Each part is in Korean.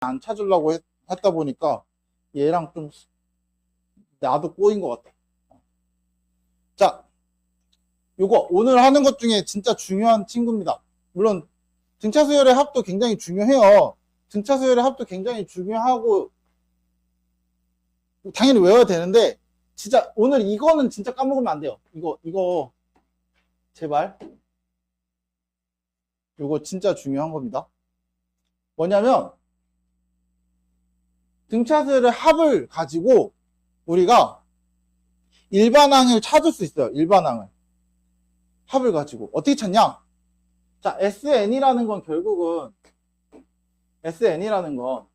안 찾으려고 했다 보니까 얘랑 좀 나도 꼬인 것 같아. 자, 요거 오늘 하는 것 중에 진짜 중요한 친구입니다. 물론 등차 수열의 합도 굉장히 중요해요. 등차 수열의 합도 굉장히 중요하고 당연히 외워야 되는데 진짜 오늘 이거는 진짜 까먹으면 안 돼요. 이거 제발. 요거 진짜 중요한 겁니다. 뭐냐면 등차 수열의 합을 가지고 우리가 일반항을 찾을 수 있어요. 일반항을. 합을 가지고. 어떻게 찾냐? 자, SN이라는 건 결국은 SN이라는 건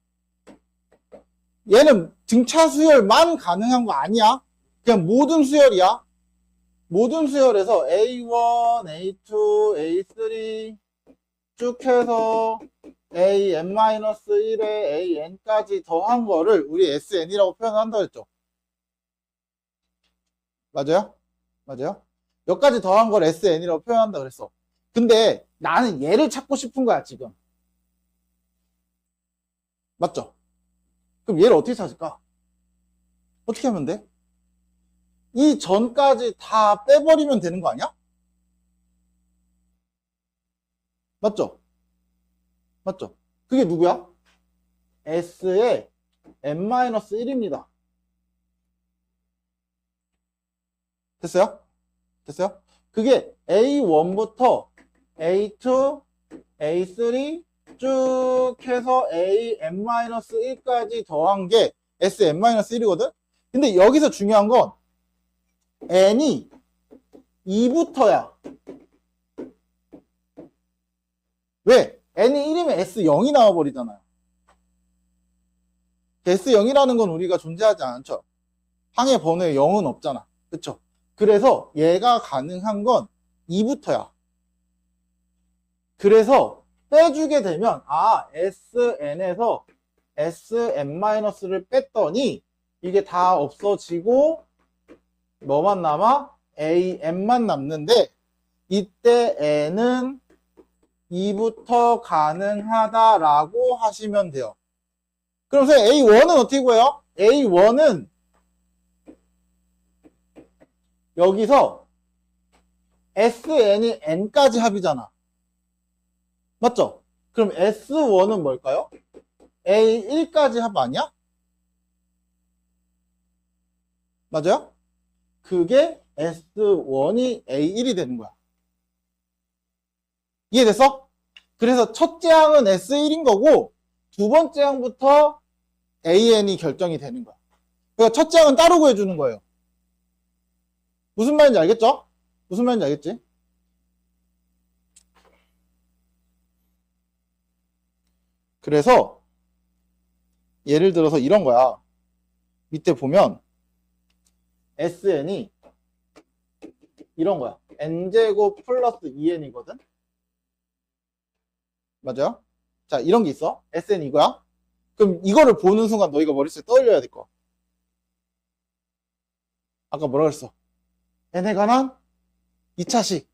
얘는 등차 수열만 가능한 거 아니야? 그냥 모든 수열이야. 모든 수열에서 A1, A2, A3 쭉 해서 AN-1에 AN까지 더한 거를 우리 SN이라고 표현한다고 했죠. 맞아요? 맞아요? 여기까지 더한 걸 SN이라고 표현한다 그랬어. 근데 나는 얘를 찾고 싶은 거야, 지금. 맞죠? 그럼 얘를 어떻게 찾을까? 어떻게 하면 돼? 이 전까지 다 빼버리면 되는 거 아니야? 맞죠? 맞죠? 그게 누구야? S의 n-1입니다. 됐어요? 됐어요? 그게 A1부터 A2, A3 쭉 해서 AN-1까지 더한 게 SN-1이거든? 근데 여기서 중요한 건 N이 2부터야. 왜? N이 1이면 S0이 나와버리잖아요. S0이라는 건 우리가 존재하지 않죠. 항의 번호에 0은 없잖아. 그쵸? 그래서 얘가 가능한 건 2부터야. 그래서 빼주게 되면 SN에서 SN-를 뺐더니 이게 다 없어지고 뭐만 남아? AN만 남는데 이때 N은 2부터 가능하다라고 하시면 돼요. 그럼 A1은 어떻게 구해요? A1은 여기서 SN이 N까지 합이잖아. 맞죠? 그럼 S1은 뭘까요? A1까지 합 아니야? 맞아요? 그게 S1이 A1이 되는 거야. 이해됐어? 그래서 첫째 항은 S1인 거고 두 번째 항부터 AN이 결정이 되는 거야. 그러니까 첫째 항은 따로 구해주는 거예요. 무슨 말인지 알겠죠? 무슨 말인지 알겠지? 그래서 예를 들어서 이런 거야. 밑에 보면 SN이 이런 거야. N제곱 플러스 2N이거든? 맞아요? 자, 이런 게 있어. SN 이거야. 그럼 이거를 보는 순간 너희가 머릿속에 떠올려야 될 거야. 아까 뭐라 그랬어? N에 관한 2차식.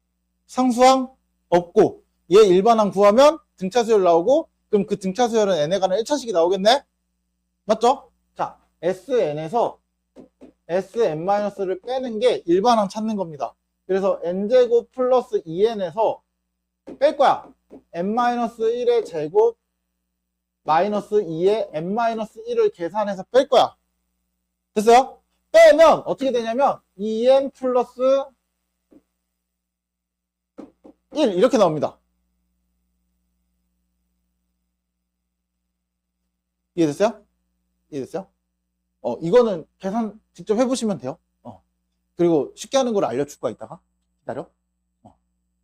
상수항 없고 얘 일반항 구하면 등차 수열 나오고 그럼 그 등차 수열은 N에 관한 1차식이 나오겠네? 맞죠? 자, SN에서 SN-를 빼는 게 일반항 찾는 겁니다. 그래서 N제곱 플러스 2N에서 뺄 거야. N-1의 제곱 마이너스 2의 N-1을 계산해서 뺄 거야. 됐어요? 빼면 어떻게 되냐면 2N 플러스 1 이렇게 나옵니다. 이해됐어요? 이해됐어요? 이거는 계산 직접 해보시면 돼요. 그리고 쉽게 하는 걸 알려줄 거야, 이따가. 기다려.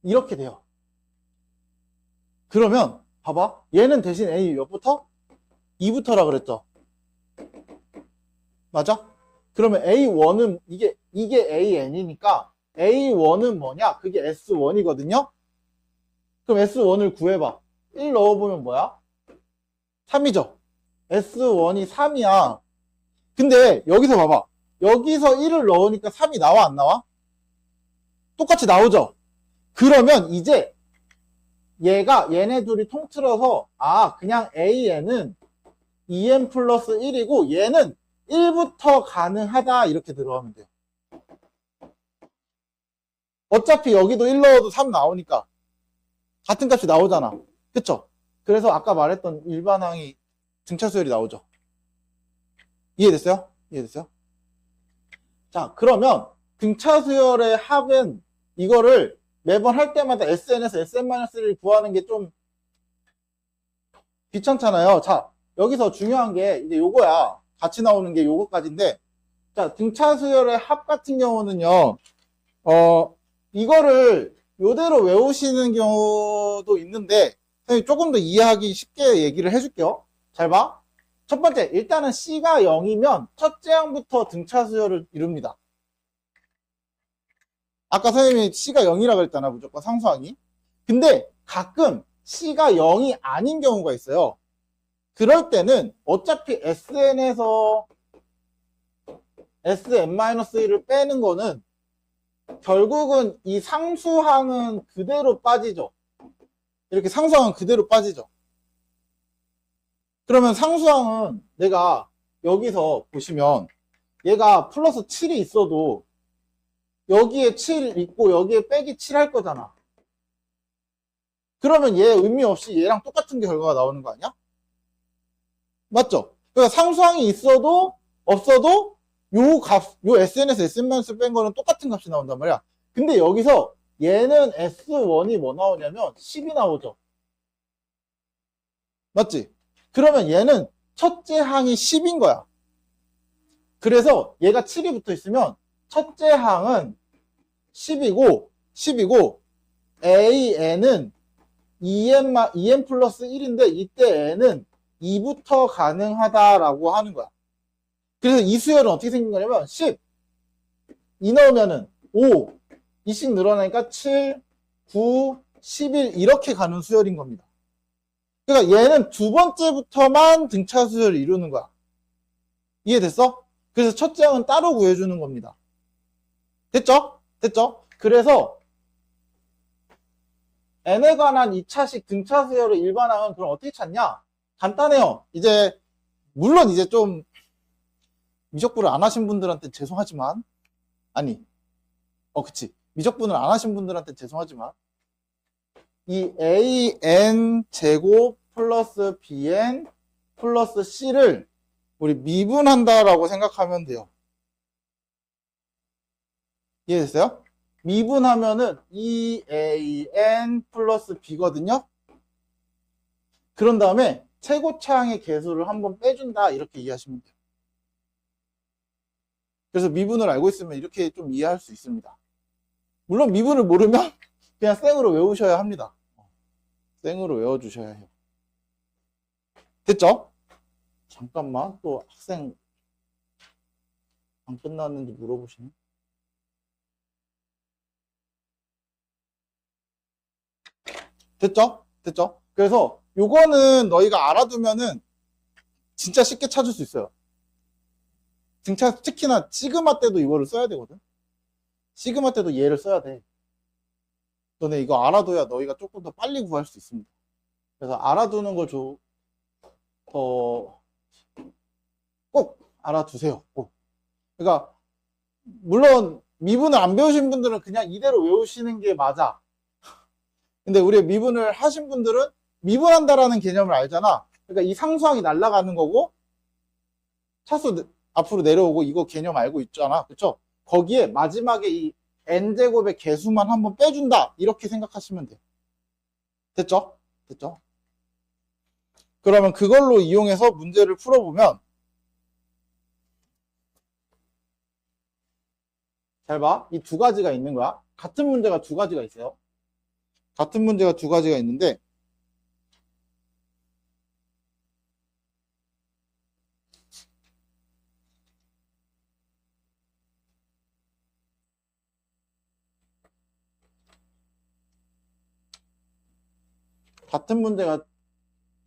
이렇게 돼요. 그러면, 봐봐. 얘는 대신 A 몇부터? 2부터라 그랬죠. 맞아? 그러면 A1은, 이게 AN이니까, A1은 뭐냐? 그게 S1이거든요? 그럼 S1을 구해봐. 1 넣어보면 뭐야? 3이죠? S1이 3이야. 근데 여기서 봐봐. 여기서 1을 넣으니까 3이 나와 안 나와? 똑같이 나오죠? 그러면 이제 얘네 둘이 통틀어서 그냥 AN은 2n 플러스 1이고 얘는 1부터 가능하다 이렇게 들어가면 돼요. 어차피 여기도 1 넣어도 3 나오니까 같은 값이 나오잖아. 그쵸? 그래서 아까 말했던 일반항이 등차 수열이 나오죠. 이해됐어요? 이해됐어요? 자, 그러면 등차 수열의 합은 이거를 매번 할 때마다 SN에서 SN-1을 구하는 게 좀 귀찮잖아요. 자, 여기서 중요한 게 이제 요거야. 같이 나오는 게 요거까지인데, 자, 등차 수열의 합 같은 경우는요, 이거를 요대로 외우시는 경우도 있는데, 선생님이 조금 더 이해하기 쉽게 얘기를 해줄게요. 잘 봐. 첫 번째, 일단은 C가 0이면 첫째 항부터 등차 수열을 이룹니다. 아까 선생님이 C가 0이라고 그랬잖아, 무조건 상수항이. 근데 가끔 C가 0이 아닌 경우가 있어요. 그럴 때는 어차피 SN에서 Sn-1을 빼는 거는 결국은 이 상수항은 그대로 빠지죠. 이렇게 상수항은 그대로 빠지죠. 그러면 상수항은 내가 여기서 보시면 얘가 플러스 7이 있어도 여기에 7 있고 여기에 빼기 7 할 거잖아. 그러면 얘 의미 없이 얘랑 똑같은 게 결과가 나오는 거 아니야? 맞죠? 그러니까 상수항이 있어도 없어도 요 값, 요 SN에서 SN- 뺀 거는 똑같은 값이 나온단 말이야. 근데 여기서 얘는 S1이 뭐 나오냐면 10이 나오죠. 맞지? 그러면 얘는 첫째 항이 10인 거야. 그래서 얘가 7이 붙어 있으면 첫째 항은 10이고 AN은 2n 플러스 1인데 이때 n은 2부터 가능하다라고 하는 거야. 그래서 이 수열은 어떻게 생긴 거냐면 10, 2 넣으면은 5, 2씩 늘어나니까 7, 9, 11 이렇게 가는 수열인 겁니다. 그러니까 얘는 두 번째부터만 등차 수열을 이루는 거야. 이해됐어? 그래서 첫째 항은 따로 구해주는 겁니다. 됐죠? 됐죠? 그래서 n에 관한 2차식 등차 수열의 일반항은 그럼 어떻게 찾냐? 간단해요. 이제 물론 이제 좀 미적분을 안 하신 분들한테 죄송하지만 그치. 미적분을 안 하신 분들한테 죄송하지만 이 an 제곱 플러스 bn 플러스 c를 우리 미분한다라고 생각하면 돼요. 이해됐어요? 미분하면은 2an 플러스 b거든요. 그런 다음에 최고차항의 개수를 한번 빼준다 이렇게 이해하시면 돼요. 그래서 미분을 알고 있으면 이렇게 좀 이해할 수 있습니다. 물론 미분을 모르면 그냥 생으로 외우셔야 합니다. 생으로 외워주셔야 해요. 됐죠? 잠깐만, 또 학생 안 끝났는지 물어보시네. 됐죠? 됐죠? 그래서 요거는 너희가 알아두면은 진짜 쉽게 찾을 수 있어요. 등차, 특히나 시그마 때도 이거를 써야 되거든. 시그마 때도 얘를 써야 돼. 너네 이거 알아둬야 너희가 조금 더 빨리 구할 수 있습니다. 그래서 알아두는 걸 꼭 알아두세요. 꼭. 그러니까 물론 미분을 안 배우신 분들은 그냥 이대로 외우시는 게 맞아. 근데 우리 미분을 하신 분들은 미분한다라는 개념을 알잖아. 그러니까 이 상수항이 날아가는 거고 차수 앞으로 내려오고 이거 개념 알고 있잖아. 그쵸? 거기에 마지막에 이 n제곱의 개수만 한번 빼준다. 이렇게 생각하시면 돼. 됐죠? 됐죠? 그러면 그걸로 이용해서 문제를 풀어보면 잘 봐. 이 두 가지가 있는 거야. 같은 문제가 두 가지가 있어요. 같은 문제가 두 가지가 있는데 같은 문제가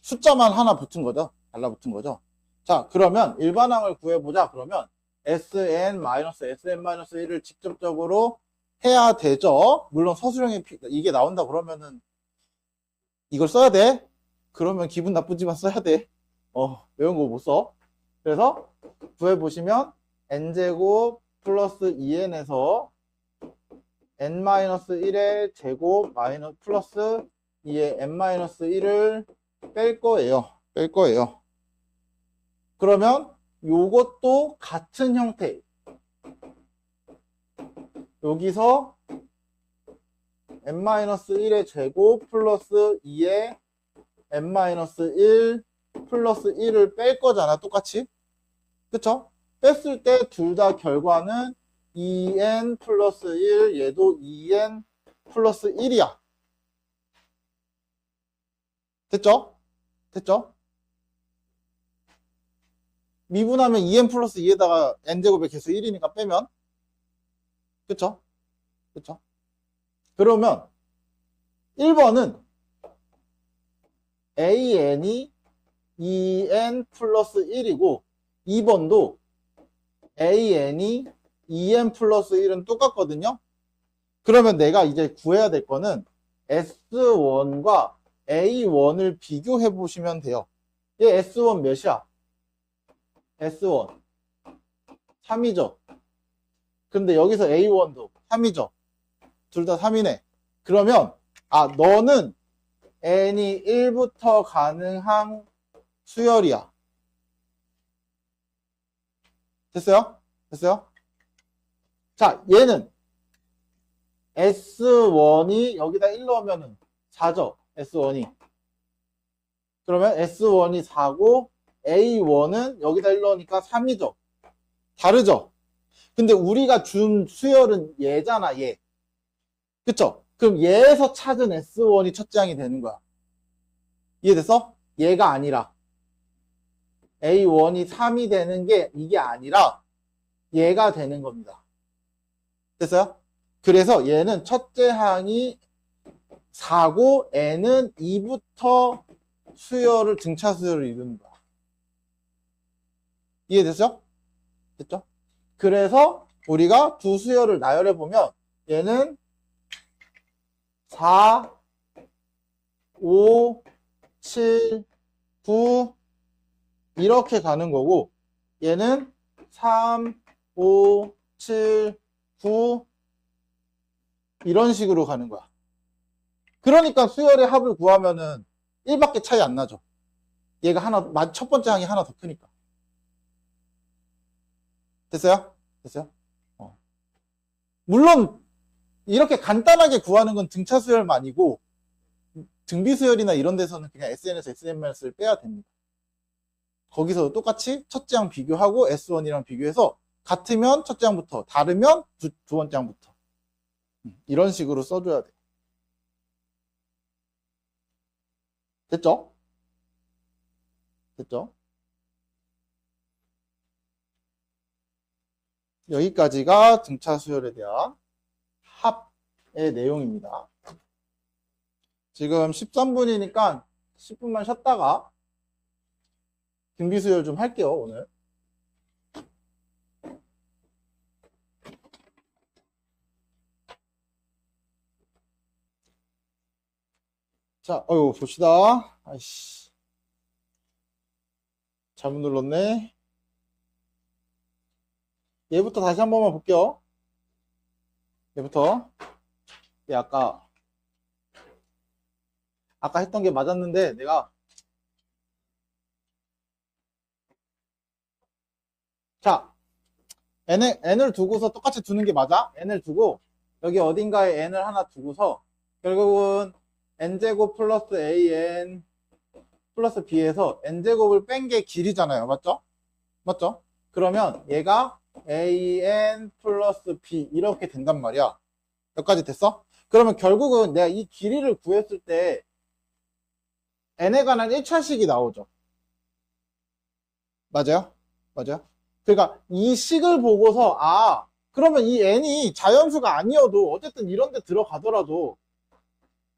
숫자만 하나 붙은 거죠. 달라붙은 거죠. 자, 그러면 일반항을 구해보자. 그러면 SN-SN-1을 직접적으로 해야 되죠. 물론 서술형에 이게 나온다 그러면은 이걸 써야 돼. 그러면 기분 나쁘지만 써야 돼. 외운 거 못 써. 그래서 구해보시면 n제곱 플러스 2n에서 n-1의 제곱 플러스 2의 n-1을 뺄 거예요. 뺄 거예요. 그러면 요것도 같은 형태. 여기서 n-1의 제곱 플러스 2의 n-1 플러스 1을 뺄 거잖아. 똑같이. 그쵸? 뺐을 때 둘 다 결과는 2n 플러스 1, 얘도 2n 플러스 1이야. 됐죠? 됐죠? 미분하면 2n 플러스 2에다가 n제곱의 개수 1이니까 빼면. 그쵸? 그쵸? 그러면 1번은 an이 2n 플러스 1이고 2번도 an이 2n 플러스 1은 똑같거든요. 그러면 내가 이제 구해야 될 거는 S1과 A1을 비교해 보시면 돼요. 얘 S1 몇이야? S1 3이죠. 근데 여기서 A1도 3이죠. 둘 다 3이네. 그러면 너는 n이 1부터 가능한 수열이야. 됐어요? 됐어요? 자, 얘는 S1이 여기다 1 넣으면 4죠. S1이. 그러면 S1이 4고 A1은 여기다 1 넣으니까 3이죠. 다르죠? 근데 우리가 준 수열은 얘잖아, 얘. 그쵸? 그럼 얘에서 찾은 S1이 첫째 항이 되는 거야. 이해됐어? 얘가 아니라 A1이 3이 되는 게 이게 아니라 얘가 되는 겁니다. 됐어요? 그래서 얘는 첫째 항이 4고 n은 2부터 수열을 등차 수열을 이루는 거야. 이해됐죠? 됐죠? 그래서 우리가 두 수열을 나열해 보면 얘는 4, 5, 7, 9 이렇게 가는 거고 얘는 3, 5, 7, 9 이런 식으로 가는 거야. 그러니까 수열의 합을 구하면은 1밖에 차이 안 나죠. 얘가 첫 번째 항이 하나 더 크니까. 됐어요? 됐어요? 물론 이렇게 간단하게 구하는 건 등차 수열만이고 등비 수열이나 이런 데서는 그냥 SN에서 SNMS를 빼야 됩니다. 거기서 똑같이 첫째 항 비교하고 S1이랑 비교해서 같으면 첫째 항부터, 다르면 두 번째 항부터. 이런 식으로 써줘야 돼. 됐죠? 됐죠? 여기까지가 등차 수열에 대한 합의 내용입니다. 지금 13분이니까 10분만 쉬었다가 등비 수열 좀 할게요, 오늘. 자, 봅시다. 아이씨. 잘못 눌렀네. 얘부터 다시 한 번만 볼게요. 얘부터. 얘 아까 했던 게 맞았는데, 내가. 자, n을 두고서 똑같이 두는 게 맞아? n을 두고, 여기 어딘가에 n을 하나 두고서, 결국은 n제곱 플러스 an 플러스 b에서 n제곱을 뺀 게 길이잖아요. 맞죠? 맞죠? 그러면 얘가 an 플러스 b 이렇게 된단 말이야. 여기까지 됐어? 그러면 결국은 내가 이 길이를 구했을 때 n에 관한 1차식이 나오죠. 맞아요? 맞아요? 그러니까 이 식을 보고서 그러면 이 n이 자연수가 아니어도 어쨌든 이런 데 들어가더라도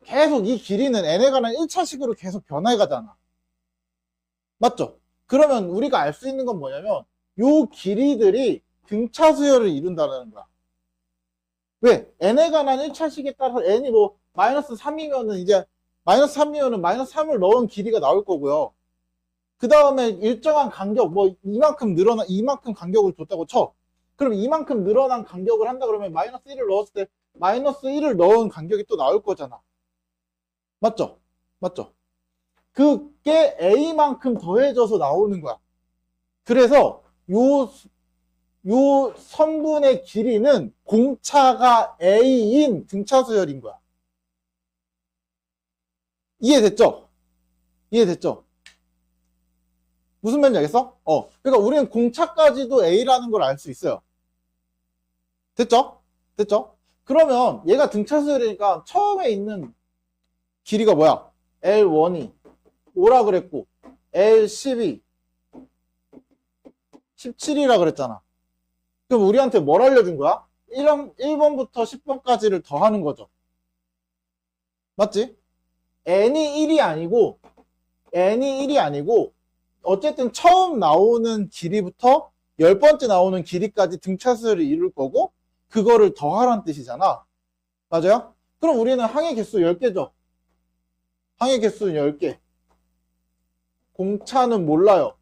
계속 이 길이는 n에 관한 1차식으로 계속 변해 가잖아. 맞죠? 그러면 우리가 알 수 있는 건 뭐냐면 요 길이들이 등차 수열을 이룬다는 거야. 왜? n에 관한 1차식에 따라서 n이 뭐 마이너스 3이면은 이제 마이너스 3이면은 마이너스 3을 넣은 길이가 나올 거고요. 그 다음에 일정한 간격, 뭐 이만큼 간격을 줬다고 쳐. 그럼 이만큼 늘어난 간격을 한다 그러면 마이너스 1을 넣었을 때 마이너스 1을 넣은 간격이 또 나올 거잖아. 맞죠? 맞죠? 그게 A만큼 더해져서 나오는 거야. 그래서 요 선분의 길이는 공차가 A인 등차수열인 거야. 이해됐죠? 이해됐죠? 무슨 말인지 알겠어? 그러니까 우리는 공차까지도 A라는 걸 알 수 있어요. 됐죠? 됐죠? 그러면 얘가 등차수열이니까 처음에 있는 길이가 뭐야? L1이 5라 그랬고 L10이 17이라 그랬잖아. 그럼 우리한테 뭘 알려준 거야? 1번부터 10번까지를 더하는 거죠. 맞지? n이 1이 아니고 어쨌든 처음 나오는 길이부터 10번째 나오는 길이까지 등차수열을 이룰 거고 그거를 더하란 뜻이잖아. 맞아요? 그럼 우리는 항의 개수 10개죠. 항의 개수는 10개. 공차는 몰라요.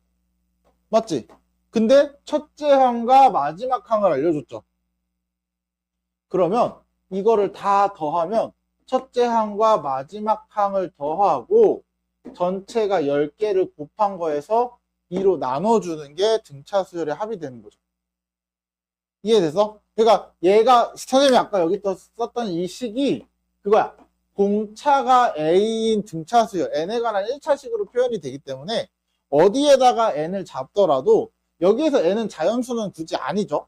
맞지? 근데 첫째 항과 마지막 항을 알려줬죠. 그러면 이거를 다 더하면 첫째 항과 마지막 항을 더하고 전체가 10개를 곱한 거에서 2로 나눠주는 게 등차수열의 합이 되는 거죠. 이해돼서? 그러니까 얘가 선생님이 아까 여기 썼던 이 식이 그거야. 공차가 A인 등차수열 n에 관한 1차식으로 표현이 되기 때문에 어디에다가 n을 잡더라도 여기에서 n은 자연수는 굳이 아니죠.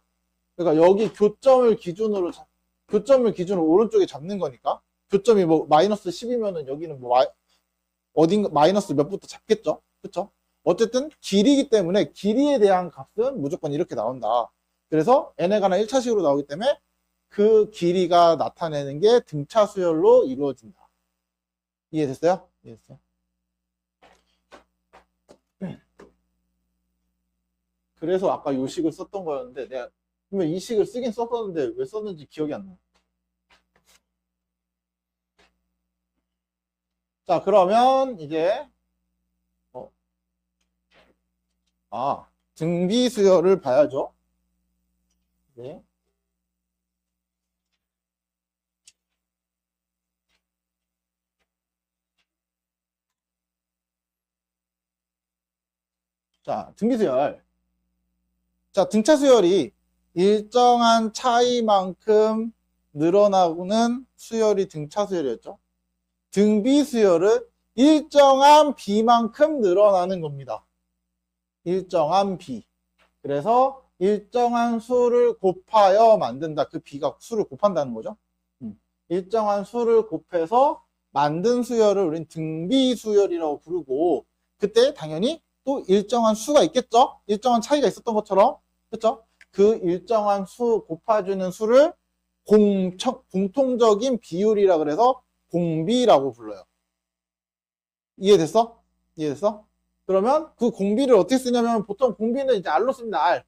그러니까 여기 교점을 기준으로 오른쪽에 잡는 거니까 교점이 뭐 마이너스 10이면은 여기는 뭐 어딘가 마이너스 몇부터 잡겠죠. 그쵸? 어쨌든 길이기 때문에 길이에 대한 값은 무조건 이렇게 나온다. 그래서 n에 관한 1차식으로 나오기 때문에 그 길이가 나타내는 게 등차 수열로 이루어진다. 이해됐어요? 이해됐어요? 그래서 아까 요 식을 썼던 거였는데 내가 그러면 이 식을 쓰긴 썼었는데 왜 썼는지 기억이 안 나. 자, 그러면 이제 등비 수열을 봐야죠. 네. 자, 등비 수열. 자, 등차 수열이 일정한 차이만큼 늘어나는 수열이 등차 수열이었죠. 등비 수열은 일정한 비만큼 늘어나는 겁니다. 일정한 비. 그래서 일정한 수를 곱하여 만든다. 그 비가 수를 곱한다는 거죠. 일정한 수를 곱해서 만든 수열을 우린 등비 수열이라고 부르고 그때 당연히 또 일정한 수가 있겠죠. 일정한 차이가 있었던 것처럼. 그렇죠? 그 일정한 수 곱해주는 수를 공통적인 비율이라 그래서 공비라고 불러요. 이해됐어? 이해됐어? 그러면 그 공비를 어떻게 쓰냐면 보통 공비는 이제 R로 씁니다. R.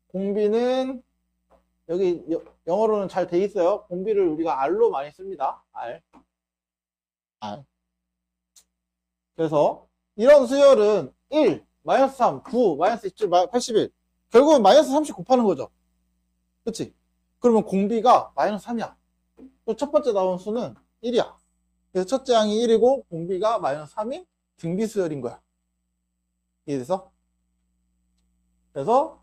공비는 여기 영어로는 잘 돼 있어요. 공비를 우리가 R로 많이 씁니다. R. 그래서 이런 수열은 1, 마이너스 3, 9, 마이너스 27, 81. 결국은 마이너스 30 곱하는 거죠. 그치? 그러면 공비가 마이너스 3이야. 또 첫 번째 나온 수는 1이야. 그래서 첫째 항이 1이고 공비가 마이너스 3인 등비 수열인 거야. 이해돼서? 그래서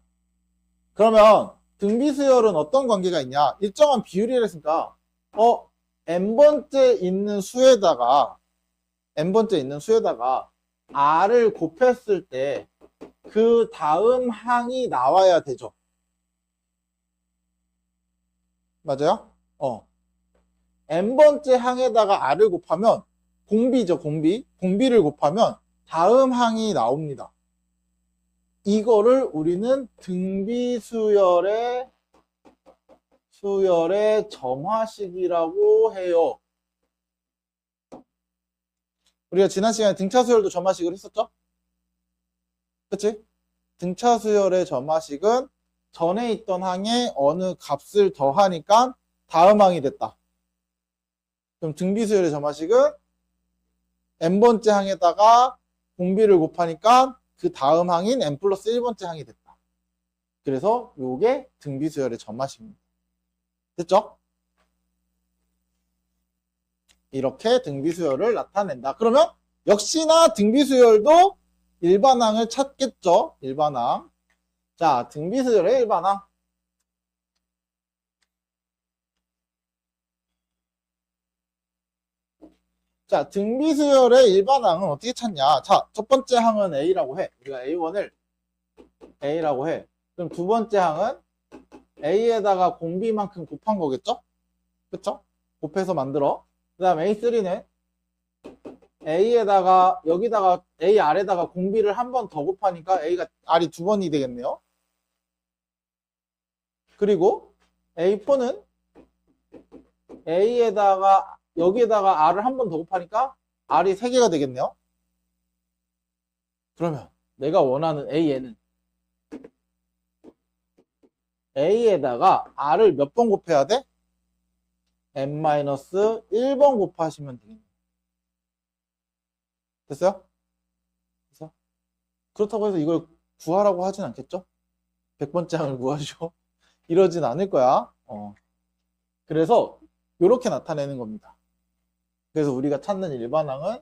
그러면 등비 수열은 어떤 관계가 있냐? 일정한 비율이라 했으니까 n번째 있는 수에다가 r을 곱했을 때 그 다음 항이 나와야 되죠. 맞아요? n번째 항에다가 r을 곱하면 공비죠, 공비. 공비를 곱하면 다음 항이 나옵니다. 이거를 우리는 등비 수열의 점화식이라고 해요. 우리가 지난 시간에 등차 수열도 점화식을 했었죠? 그치? 등차 수열의 점화식은 전에 있던 항에 어느 값을 더하니까 다음 항이 됐다. 그럼 등비 수열의 점화식은 n번째 항에다가 공비를 곱하니까 그 다음 항인 n 플러스 1번째 항이 됐다. 그래서 요게 등비수열의 점화식입니다. 됐죠? 이렇게 등비수열을 나타낸다. 그러면 역시나 등비수열도 일반항을 찾겠죠? 일반항. 자, 등비수열의 일반항. 자, 등비수열의 일반항은 어떻게 찾냐? 자, 첫 번째 항은 A라고 해. 우리가 A1을 A라고 해. 그럼 두 번째 항은 A에다가 공비만큼 곱한 거겠죠? 그쵸? 곱해서 만들어. 그 다음 A3는 A에다가 여기다가 A 아래다가 공비를 한 번 더 곱하니까 A가 R이 두 번이 되겠네요. 그리고 A4는 A에다가 여기에다가 R을 한 번 더 곱하니까 R이 3개가 되겠네요. 그러면 내가 원하는 A에는 A에다가 R을 몇 번 곱해야 돼? n-1번 곱하시면 되겠네요. 됐어요? 됐어? 그렇다고 해서 이걸 구하라고 하진 않겠죠? 100번째 항을 구하죠. 이러진 않을 거야. 그래서 이렇게 나타내는 겁니다. 그래서 우리가 찾는 일반항은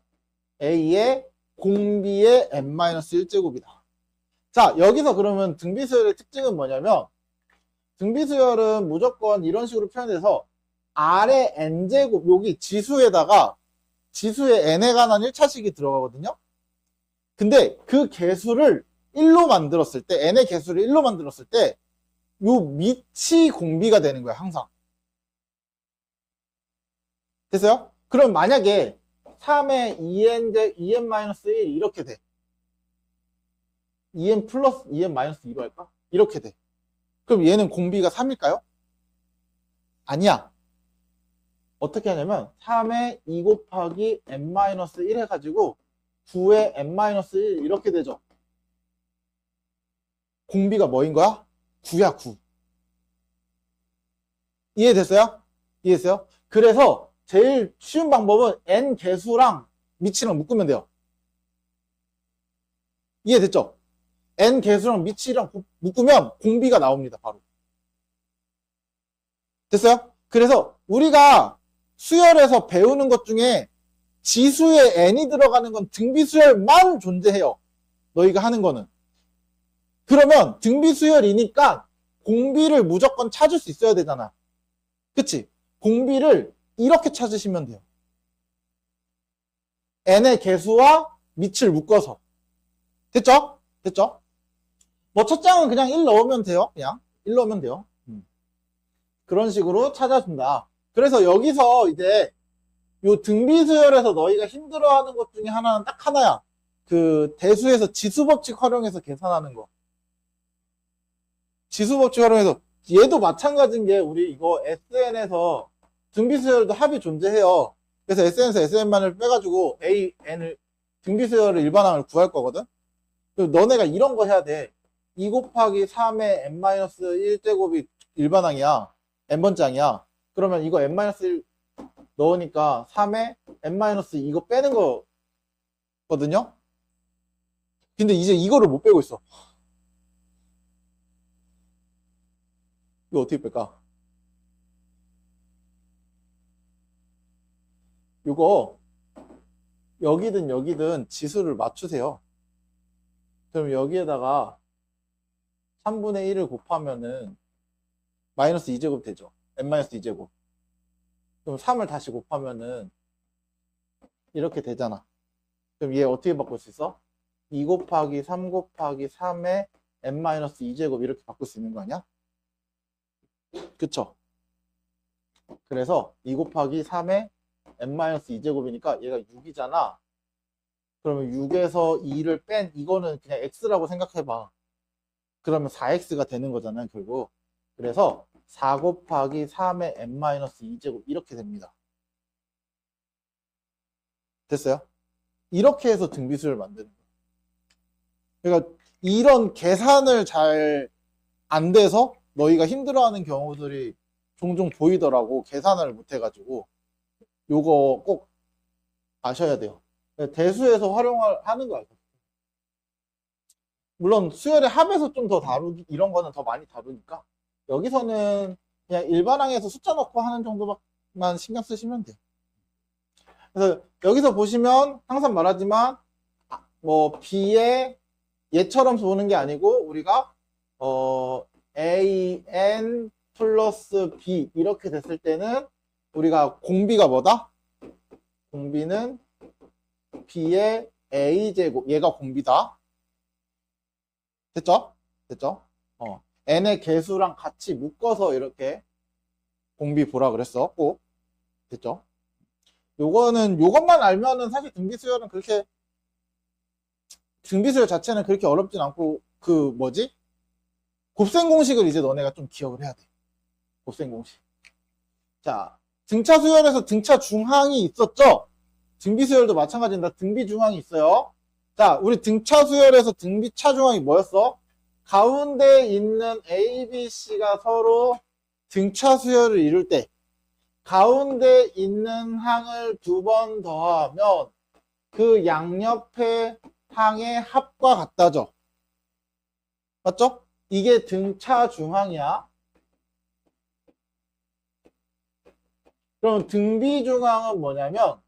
A의 공비의 n-1제곱이다. 자, 여기서 그러면 등비수열의 특징은 뭐냐면 등비수열은 무조건 이런 식으로 표현해서 R의 n제곱, 여기 지수에다가 지수의 n에 관한 1차식이 들어가거든요. 근데 그 개수를 1로 만들었을 때, n의 개수를 1로 만들었을 때 요 밑이 공비가 되는 거야, 항상. 됐어요? 그럼 만약에 3의 2n-1 이렇게 돼. 2n 플러스 2n-2로 할까? 이렇게 돼. 그럼 얘는 공비가 3일까요? 아니야. 어떻게 하냐면 3의 2 곱하기 n-1 해가지고 9의 n-1 이렇게 되죠. 공비가 뭐인 거야? 9야, 9. 이해됐어요? 이해했어요? 그래서 제일 쉬운 방법은 n 개수랑 밑이랑 묶으면 돼요. 이해됐죠? n 개수랑 밑이랑 묶으면 공비가 나옵니다, 바로. 됐어요? 그래서 우리가 수열에서 배우는 것 중에 지수에 n이 들어가는 건 등비수열만 존재해요. 너희가 하는 거는. 그러면 등비수열이니까 공비를 무조건 찾을 수 있어야 되잖아. 그치? 공비를 이렇게 찾으시면 돼요. n의 개수와 밑을 묶어서. 됐죠? 됐죠? 뭐 첫 장은 그냥 1 넣으면 돼요. 그냥 1 넣으면 돼요. 그런 식으로 찾아준다. 그래서 여기서 이제 요 등비수열에서 너희가 힘들어하는 것 중에 하나는 딱 하나야. 그 대수에서 지수법칙 활용해서 계산하는 거. 지수법칙 활용해서 얘도 마찬가지인 게 우리 이거 SN에서 등비수열도 합이 존재해요. 그래서 SN에서 SN만을 빼가지고 A, N을 등비수열을 일반항을 구할 거거든. 그리고 너네가 이런 거 해야 돼. 2 곱하기 3의 n-1제곱이 일반항이야. n번째 항이야. 그러면 이거 n-1 넣으니까 3의 n-2 이거 빼는 거거든요. 근데 이제 이거를 못 빼고 있어. 이거 어떻게 뺄까? 이거 여기든 여기든 지수를 맞추세요. 그럼 여기에다가 3분의 1을 곱하면은 마이너스 2제곱 되죠. n-2제곱. 그럼 3을 다시 곱하면은 이렇게 되잖아. 그럼 얘 어떻게 바꿀 수 있어? 2 곱하기 3 곱하기 3의 n-2제곱 이렇게 바꿀 수 있는 거 아니야? 그쵸? 그래서 2 곱하기 3의 n-2제곱이니까 얘가 6이잖아. 그러면 6에서 2를 뺀 이거는 그냥 x라고 생각해봐. 그러면 4x가 되는 거잖아요, 결국. 그래서 4 곱하기 3의 n-2제곱 이렇게 됩니다. 됐어요? 이렇게 해서 등비수를 만드는 거예요. 그러니까 이런 계산을 잘 안 돼서 너희가 힘들어하는 경우들이 종종 보이더라고. 계산을 못 해가지고. 요거 꼭 아셔야 돼요. 대수에서 활용하는 거야. 물론 수열의 합에서 좀 더 다루기, 이런 거는 더 많이 다루니까 여기서는 그냥 일반항에서 숫자 넣고 하는 정도만 신경 쓰시면 돼요. 그래서 여기서 보시면 항상 말하지만 뭐 B의 얘처럼 보는 게 아니고 우리가 AN 플러스 B 이렇게 됐을 때는 우리가 공비가 뭐다? 공비는 B의 A제곱, 얘가 공비다. 됐죠? 됐죠? n의 개수랑 같이 묶어서 이렇게 공비 보라 그랬어. 꼭. 됐죠? 요것만 알면은 사실 등비수열은 그렇게, 등비수열 자체는 그렇게 어렵진 않고, 곱셈 공식을 이제 너네가 좀 기억을 해야 돼. 곱셈 공식. 자, 등차 수열에서 등차 중항이 있었죠? 등비수열도 마찬가지입니다. 등비 중항이 있어요. 자, 우리 등차 수열에서 등비 차중항이 뭐였어? 가운데 있는 A, B, C가 서로 등차 수열을 이룰 때 가운데 있는 항을 2번 더하면 그 양옆의 항의 합과 같다죠. 맞죠? 이게 등차 중항이야. 그럼 등비 중항은 뭐냐면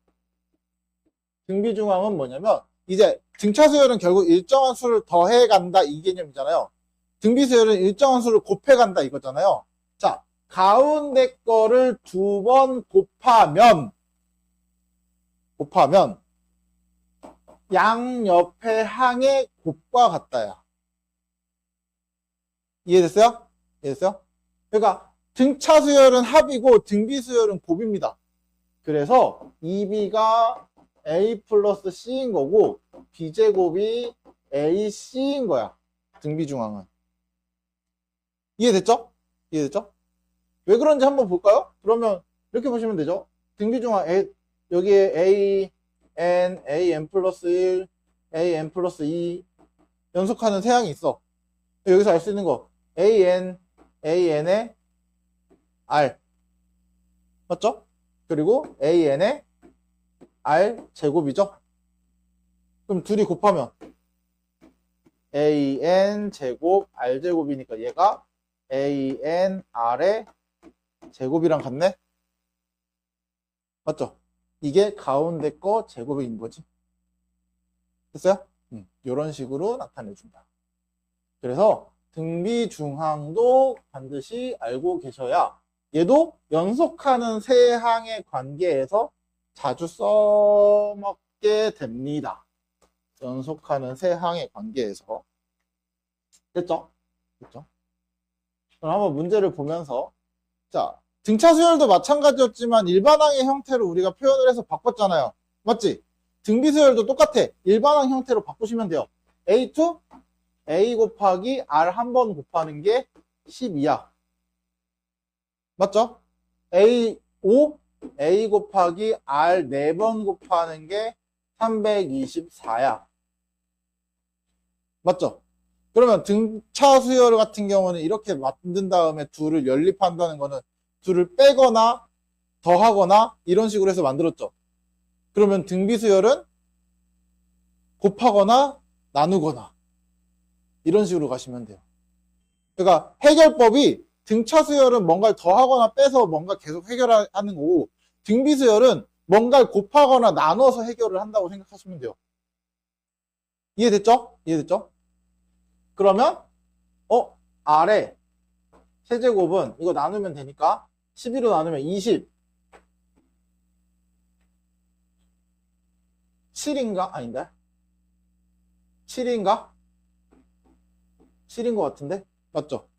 이제 등차 수열은 결국 일정한 수를 더해 간다 이 개념이잖아요. 등비 수열은 일정한 수를 곱해 간다 이거잖아요. 자, 가운데 거를 2번 곱하면 양옆의 항의 곱과 같다야. 이해됐어요? 이해됐어요? 그러니까 등차 수열은 합이고 등비 수열은 곱입니다. 그래서 2b가 a 플러스 c인 거고 b제곱이 ac인 거야. 등비 중항은. 이해됐죠? 이해됐죠? 왜 그런지 한번 볼까요? 그러면 이렇게 보시면 되죠. 등비 중항 여기에 an 플러스 1, an 플러스 2 연속하는 세 항이 있어. 여기서 알 수 있는 거 an의 r 맞죠? 그리고 an의 r 제곱이죠. 그럼 둘이 곱하면 an 제곱 r 제곱이니까 얘가 an r의 제곱이랑 같네. 맞죠? 이게 가운데 거 제곱인 거지. 됐어요? 이런 식으로 나타내준다. 그래서 등비 중항도 반드시 알고 계셔야 얘도 연속하는 세 항의 관계에서 자주 써먹게 됩니다. 연속하는 세 항의 관계에서. 됐죠? 됐죠? 그럼 한번 문제를 보면서 자, 등차 수열도 마찬가지였지만 일반항의 형태로 우리가 표현을 해서 바꿨잖아요. 맞지? 등비 수열도 똑같아. 일반항 형태로 바꾸시면 돼요. A2 A 곱하기 R 한 번 곱하는 게 12야. 맞죠? A5 A 곱하기 R 4번 곱하는 게 324야. 맞죠? 그러면 등차 수열 같은 경우는 이렇게 만든 다음에 둘을 연립한다는 거는 둘을 빼거나 더하거나 이런 식으로 해서 만들었죠. 그러면 등비 수열은 곱하거나 나누거나 이런 식으로 가시면 돼요. 그러니까 해결법이 등차 수열은 뭔가를 더하거나 빼서 뭔가 계속 해결하는 거고 등비 수열은 뭔가를 곱하거나 나눠서 해결을 한다고 생각하시면 돼요. 이해됐죠? 이해됐죠? 그러면 R의 세제곱은 이거 나누면 되니까 12로 나누면 20 7인가? 아닌데? 7인가? 7인 것 같은데? 맞죠?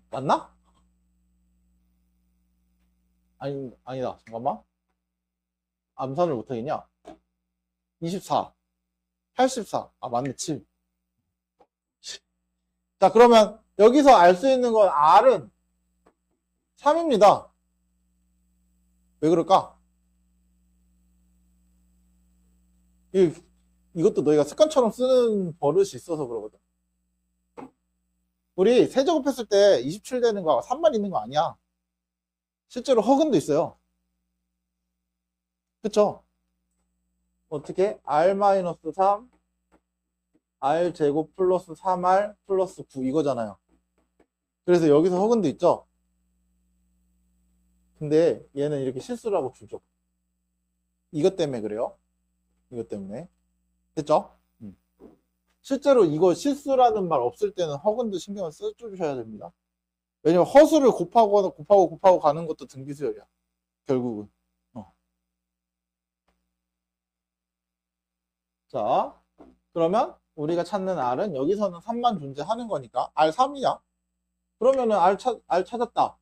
맞나? 아니다. 잠깐만. 암산을 못하겠냐? 24. 84. 아, 맞네. 7. 자, 그러면 여기서 알 수 있는 건 R은 3입니다. 왜 그럴까? 이것도 너희가 습관처럼 쓰는 버릇이 있어서 그러거든. 우리 세제곱했을 때 27 되는 거 3만 있는 거 아니야. 실제로 허근도 있어요. 그쵸? 어떻게? R-3 R 제곱 플러스 3R 플러스 9 이거잖아요. 그래서 여기서 허근도 있죠? 근데 얘는 이렇게 실수를 하고 주죠. 이것 때문에 그래요. 이것 때문에. 됐죠? 실제로 이거 실수라는 말 없을 때는 허근도 신경을 써주셔야 됩니다. 왜냐면 허수를 곱하고 가는 것도 등비수열이야. 결국은. 자, 그러면 우리가 찾는 R은 여기서는 3만 존재하는 거니까 R3이야. 그러면은 R 찾았다.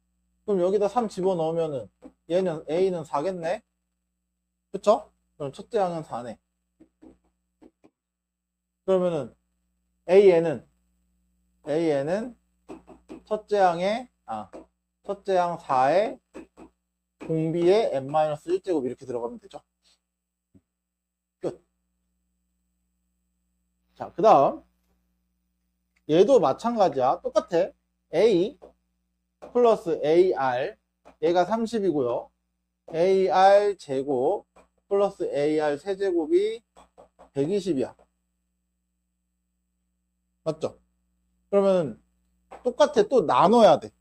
그럼 여기다 3 집어넣으면은 얘는 A는 4겠네. 그쵸? 그럼 첫째 항은 4네. 그러면은 AN은 첫째 항에 첫째 항 4에 공비에 n-1제곱 이렇게 들어가면 되죠. 끝. 자, 그 다음 얘도 마찬가지야. 똑같아. A 플러스 AR 얘가 30이고요. AR 제곱 플러스 AR 세제곱이 120이야. 맞죠? 그러면 똑같아. 또 나눠야 돼.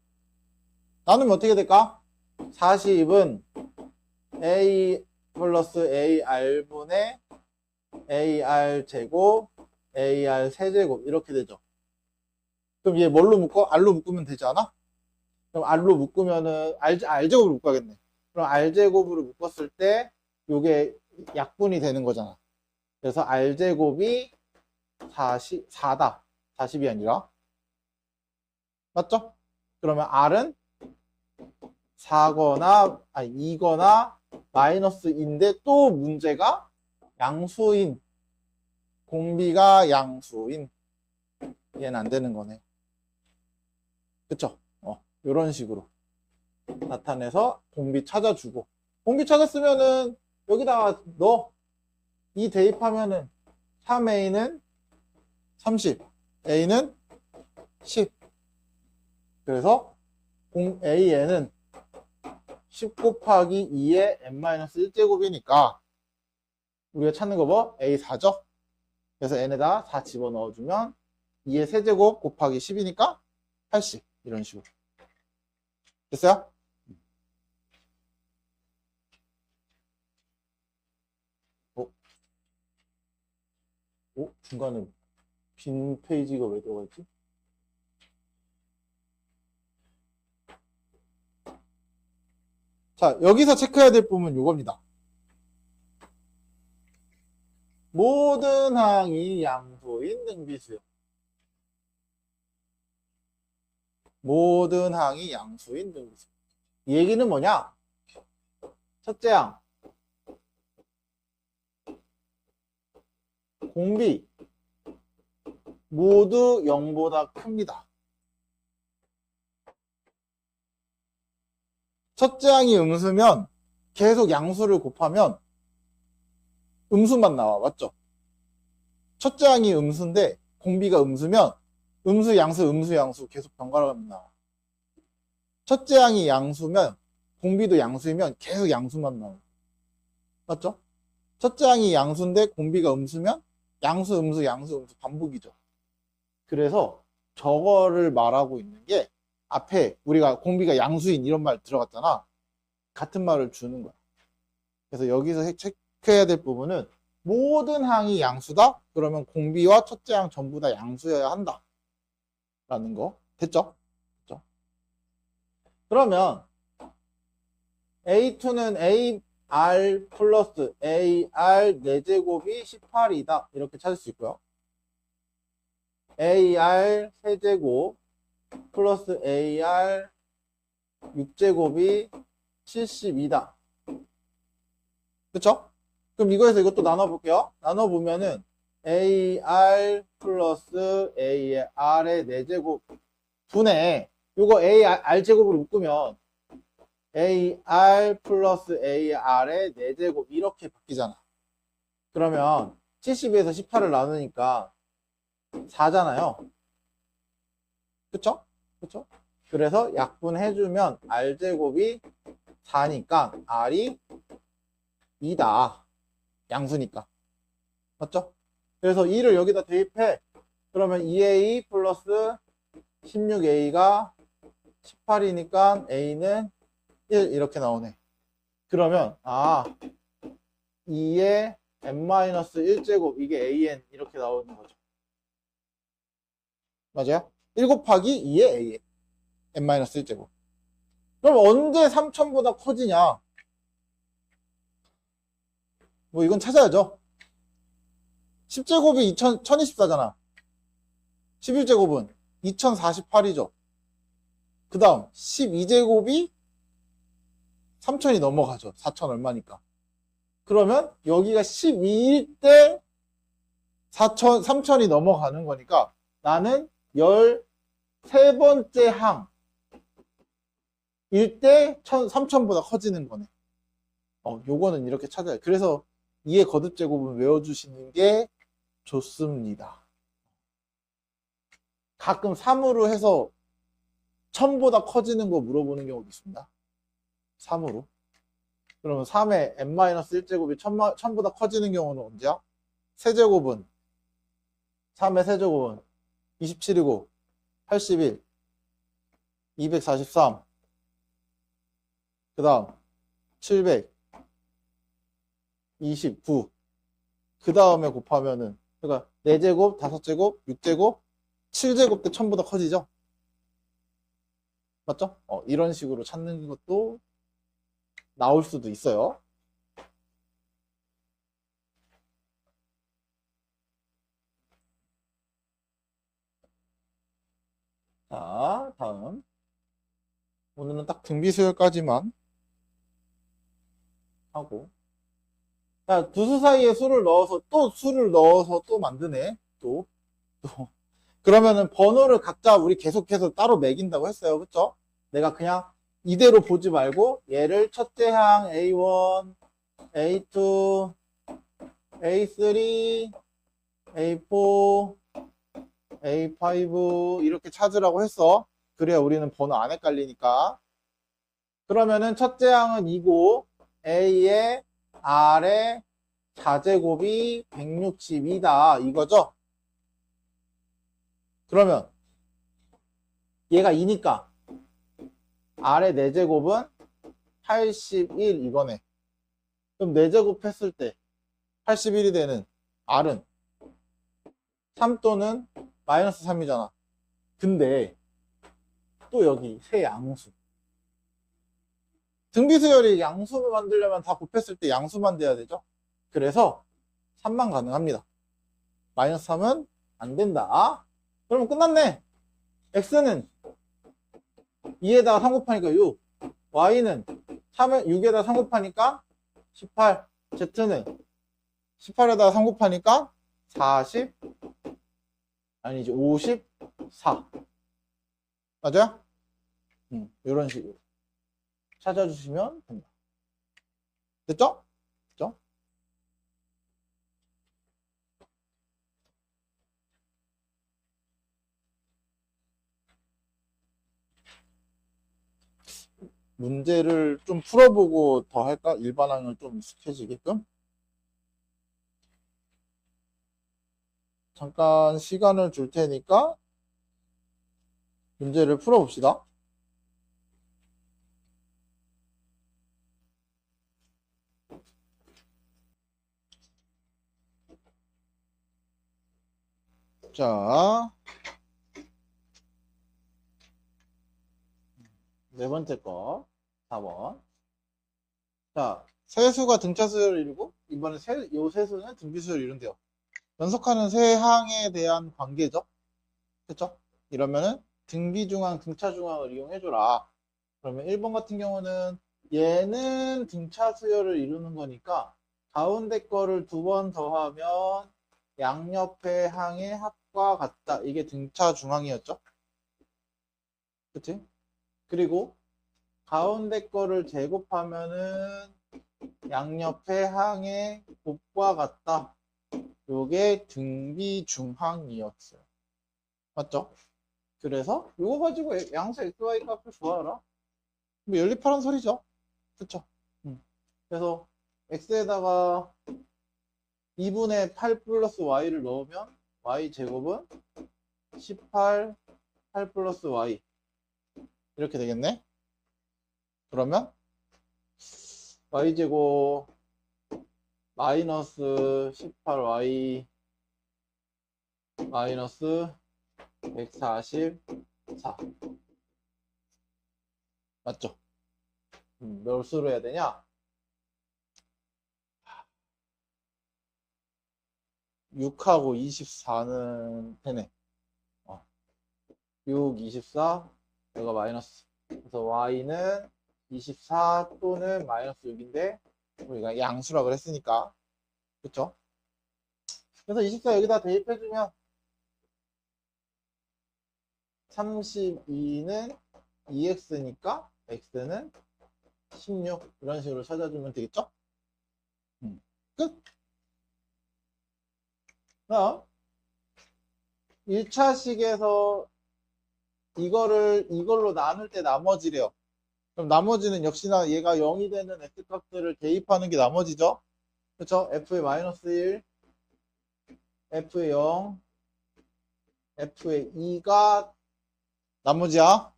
나누면 어떻게 될까? 40은 A 플러스 AR분의 AR 제곱 AR 세제곱 이렇게 되죠. 그럼 얘 뭘로 묶어? R로 묶으면 되지 않아? 그럼 R로 묶으면은 R제곱으로 묶어야겠네. 그럼 R제곱으로 묶었을 때 요게 약분이 되는 거잖아. 그래서 R제곱이 4다. 40이 아니라. 맞죠? 그러면 R은 2거나 마이너스인데 또 문제가 양수인 공비가 양수인 얘는 안 되는 거네. 그쵸? 이런 식으로 나타내서 공비 찾아주고 공비 찾았으면은 여기다가 이 대입하면은 3A는 30 A는 10 그래서 AN은 10 곱하기 2의 n-1제곱이니까 우리가 찾는 거 뭐? A4죠? 그래서 n에다 4 집어넣어주면 2의 세제곱 곱하기 10이니까 80 이런 식으로 됐어요? 중간에 빈 페이지가 왜 들어가 있지? 자, 여기서 체크해야 될 부분은 이겁니다. 모든 항이 양수인 등비수요. 모든 항이 양수인 등비수. 이 얘기는 뭐냐? 첫째 항 공비 모두 0보다 큽니다. 첫째 항이 음수면 계속 양수를 곱하면 음수만 나와. 맞죠? 첫째 항이 음수인데 공비가 음수면 음수 양수 계속 번갈아가면 나와. 첫째 항이 양수면 공비도 양수이면 계속 양수만 나와. 맞죠? 첫째 항이 양수인데 공비가 음수면 양수 음수 반복이죠. 그래서 저거를 말하고 있는 게 앞에 우리가 공비가 양수인 이런 말 들어갔잖아. 같은 말을 주는 거야. 그래서 여기서 체크해야 될 부분은 모든 항이 양수다? 그러면 공비와 첫째 항 전부 다 양수여야 한다. 라는 거. 됐죠? 됐죠? 그러면 A2는 AR 플러스 AR 4제곱이 18이다. 이렇게 찾을 수 있고요. AR 세제곱 플러스 AR 6제곱이 72다. 그쵸? 그럼 이거에서 이것도 나눠볼게요. 나눠보면은 AR 플러스 AR의 4제곱 분의 요거 AR제곱으로 묶으면 AR 플러스 AR의 4제곱 이렇게 바뀌잖아. 그러면 70에서 18을 나누니까 4잖아요. 그쵸? 그쵸? 그래서 약분해주면 R제곱이 4니까 R이 2다. 양수니까. 맞죠? 그래서 2를 여기다 대입해. 그러면 2a 플러스 16a가 18이니까 a는 1 이렇게 나오네. 그러면 2의 n-1제곱 이게 an 이렇게 나오는 거죠. 맞아요? 1 곱하기 2의 a n-1제곱. 그럼 언제 3000보다 커지냐? 뭐 이건 찾아야죠. 10제곱이 1024잖아. 11제곱은 2048이죠. 그 다음 12제곱이 3000이 넘어가죠. 4000 얼마니까. 그러면 여기가 12일 때 3000이 넘어가는 거니까 나는 13번째 항일 때 3000보다 커지는 거네. 요거는 이렇게 찾아요. 그래서 2의 거듭제곱은 외워주시는 게 좋습니다. 가끔 3으로 해서 1000보다 커지는 거 물어보는 경우도 있습니다. 3으로. 그러면 3의 n-1제곱이 1000보다 커지는 경우는 언제야? 세제곱은 3의 세제곱은 27이고 81 243 그 다음 729 그 다음에 곱하면은 그러니까 4제곱, 5제곱, 6제곱, 7제곱 때 1000보다 커지죠? 맞죠? 이런 식으로 찾는 것도 나올 수도 있어요. 자, 다음. 오늘은 딱 등비수열까지만 하고. 자, 두 수 사이에 수를 넣어서 또 만드네. 또. 그러면은 번호를 각자 우리 계속해서 따로 매긴다고 했어요. 그쵸? 내가 그냥 이대로 보지 말고 얘를 첫째 항 A1, A2, A3, A4, A5 이렇게 찾으라고 했어. 그래야 우리는 번호 안 헷갈리니까. 그러면은 첫째 항은 2고 A의 R의 4제곱이 162다 이거죠? 그러면 얘가 2니까 R의 4제곱은 81 이거네. 그럼 4제곱 했을 때 81이 되는 R은 3 또는 마이너스 3이잖아. 근데 또 여기 세 양수. 등비수열이 양수를 만들려면 다 곱했을 때 양수만 돼야 되죠. 그래서 3만 가능합니다. 마이너스 3은 안 된다. 그럼 끝났네. x는 2에다가 3 곱하니까 6, y는 6에다가 3 곱하니까 18, z는 18에다가 3 곱하니까 40, 아니지 54. 맞아요? 이런 식으로 찾아주시면 된다. 됐죠? 됐죠? 문제를 좀 풀어보고 더 할까? 일반항을 좀 익숙해지게끔? 잠깐 시간을 줄 테니까 문제를 풀어봅시다. 자, 네 번째 거, 4번. 자, 세수가 등차수열을 이루고, 이번에 요 세수는 등비수열을 이룬대요. 연속하는 세 항에 대한 관계죠. 그쵸? 이러면은 등비중항, 등차중항을 이용해줘라. 그러면 1번 같은 경우는 얘는 등차수열을 이루는 거니까 가운데 거를 2번 더하면 양옆의 항의 합과 같다. 이게 등차중항이었죠. 그치? 그리고 가운데 거를 제곱하면은 양옆의 항의 곱과 같다. 요게 등비중항이었어요. 맞죠? 그래서 이거 가지고 양수 XY 값을 구하라. 뭐 연립하란 소리죠. 그쵸? 그래서 X에다가 2분의 8 플러스 y를 넣으면 y제곱은 18, 8 플러스 y 이렇게 되겠네. 그러면 y제곱 마이너스 18y 마이너스 144 맞죠? 몇 수로 해야 되냐? 6하고 24는 되네. 6, 24, 여기가 마이너스. 그래서 y는 24 또는 마이너스 6인데 우리가 양수라 그랬으니까 그쵸? 그래서 24 여기다 대입해주면 32는 2x니까 x는 16 이런 식으로 찾아주면 되겠죠? 끝! 그럼 1차식에서 이걸로 나눌 때 나머지래요. 그럼 나머지는 역시나 얘가 0이 되는 x값들을 대입하는 게 나머지죠? 그쵸? f의 마이너스 1, f의 0, f의 2가 나머지야.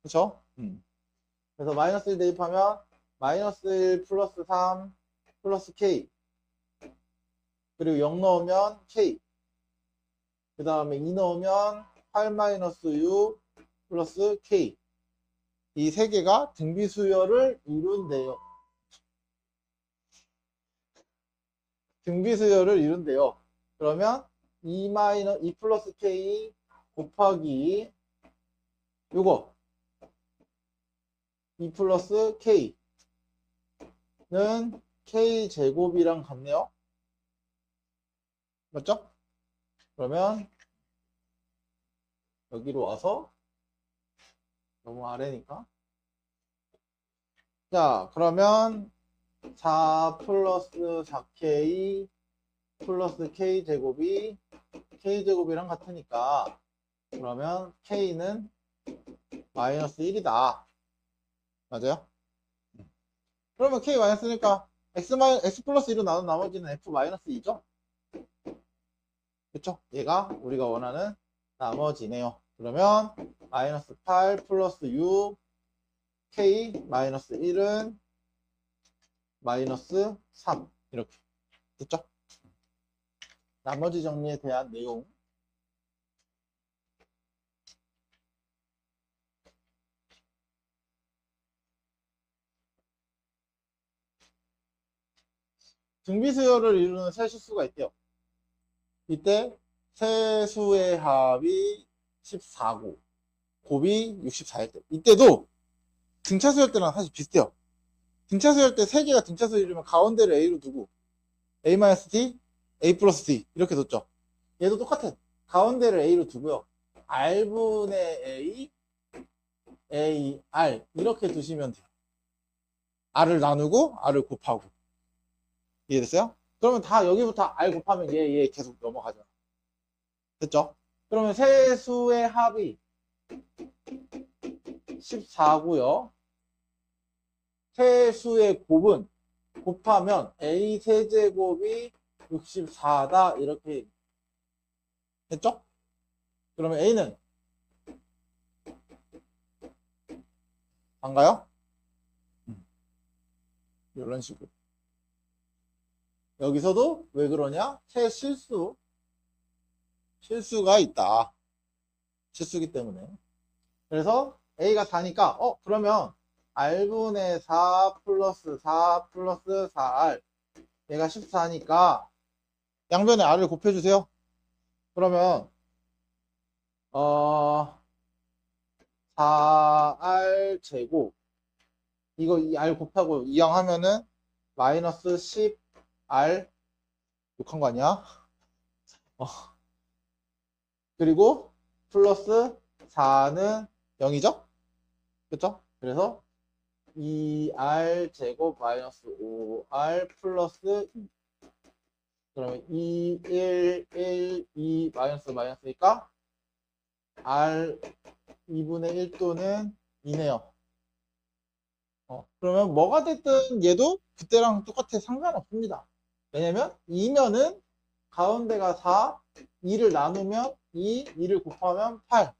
그쵸? 그래서 마이너스 1 대입하면 마이너스 1 플러스 3 플러스 k 그리고 0 넣으면 k 그 다음에 2 넣으면 8 마이너스 6 플러스 k 이 세 개가 등비수열을 이룬대요. 등비수열을 이룬대요. 그러면 2 플러스 k 곱하기 요거 2 플러스 k는 k 제곱이랑 같네요. 맞죠? 그러면 여기로 와서 너무 아래니까 자 그러면 4 플러스 4k 플러스 k제곱이 k제곱이랑 같으니까 그러면 k는 마이너스 1이다. 맞아요? 그러면 k 마이너스니까 x 플러스 1로 나눈 나머지는 f 마이너스 2죠? 그쵸? 얘가 우리가 원하는 나머지네요. 그러면 마이너스 8 플러스 6 k 마이너스 1은 마이너스 3 이렇게 됐죠? 나머지 정리에 대한 내용 등비수열을 이루는 세수수가 있대요. 이때 세수의 합이 14고 곱이 64일 때 이때도 등차수열 때랑 사실 비슷해요. 등차수열 때 3개가 등차수를 이루면 가운데를 a로 두고 a-t, a 플러스 t 이렇게 뒀죠. 얘도 똑같아. 가운데를 a로 두고요. r분의 a, a, r 이렇게 두시면 돼요. r을 나누고 r을 곱하고 이해됐어요? 그러면 다 여기부터 r 곱하면 얘 계속 넘어가죠. 됐죠? 그러면 세수의 합이 14고요. 세수의 곱은 곱하면 a 세제곱이 64다 이렇게 했죠? 그러면 a는 반가요? 이런 식으로 여기서도 왜 그러냐? 실수가 있다. 실수기 때문에. 그래서 a가 4니까 그러면 r분의 4 플러스 4 플러스 4r 얘가 14니까 양변에 r을 곱해주세요. 그러면 4r 제곱 이거 이 r 곱하고 이항하면은 마이너스 10r 욕한 거 아니야? 그리고 플러스 4는 0이죠? 그쵸? 그래서 2r 제곱 마이너스 5r 플러스 2 그러면 2, 1, 1, 2 마이너스니까 r 2분의 1 또는 2네요. 그러면 뭐가 됐든 얘도 그때랑 똑같아. 상관없습니다. 왜냐면 2면은 가운데가 4, 2를 나누면 2, 2를 곱하면 8.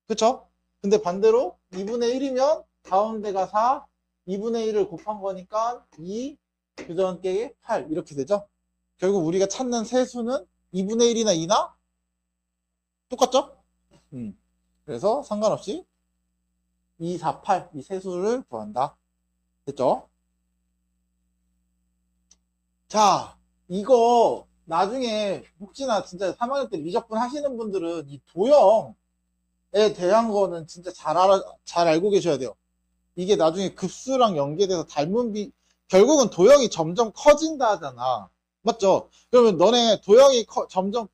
그쵸? 근데 반대로 2분의 1이면 가운데가 4, 2분의 1을 곱한 거니까 2, 교정합계에 8 이렇게 되죠? 결국 우리가 찾는 세수는 2분의 1이나 2나 똑같죠? 그래서 상관없이 2, 4, 8 이 세수를 구한다. 됐죠? 자, 이거 나중에 혹시나 진짜 3학년 때 미적분 하시는 분들은 이 도형에 대한 거는 진짜 잘 알고 계셔야 돼요. 이게 나중에 급수랑 연계돼서 결국은 도형이 점점 커진다 하잖아. 맞죠? 그러면 너네 도형이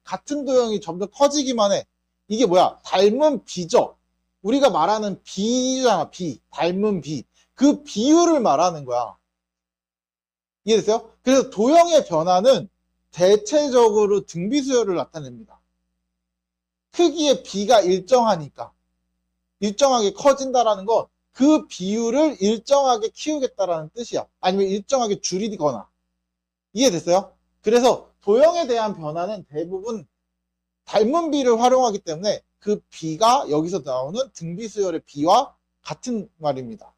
같은 도형이 점점 커지기만 해. 이게 뭐야? 닮은 비죠? 우리가 말하는 비잖아, 닮은 비. 그 비율을 말하는 거야. 이해됐어요? 그래서 도형의 변화는 대체적으로 등비수열을 나타냅니다. 크기의 비가 일정하게 커진다라는 건 그 비율을 일정하게 키우겠다라는 뜻이야. 아니면 일정하게 줄이거나. 이해됐어요? 그래서 도형에 대한 변화는 대부분 닮은 비를 활용하기 때문에 그 비가 여기서 나오는 등비수열의 비와 같은 말입니다.